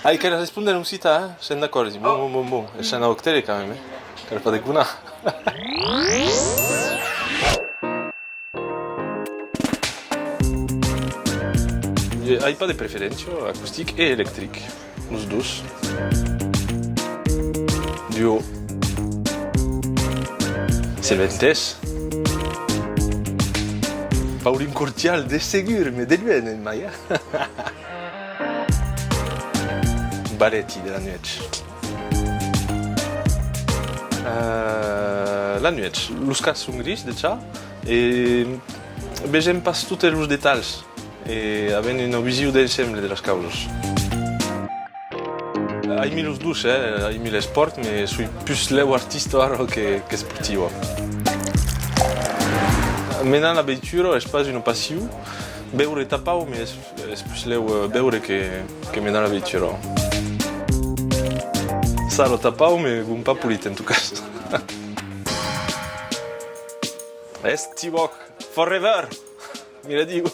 Hai che rispondere un sito, Siamo d'accordo? Bon. E c'è una octave quand même, Che fa di cuna. Hai pas de préférence, acoustique et électrique. Nous deux. Duo. Silventes. Pauline Cortial, de segur, mais de lui, Maya. Balletti della nuit. La nuit. Los cats sont gris, déjà. Et j'aime pas tous les détails. Et avem une vision d'ensemble de les causes. Ai mis los dos, ai mis l'esport, mais suis plus leu artista que sportivo. Maintenant l'avventura és pas una passió. Beure tapau, mais és plus leu beure que maintenant l'avventura. Saro tapau, mais un pas polit en tout cas. Estiboc, forever, mi la digo.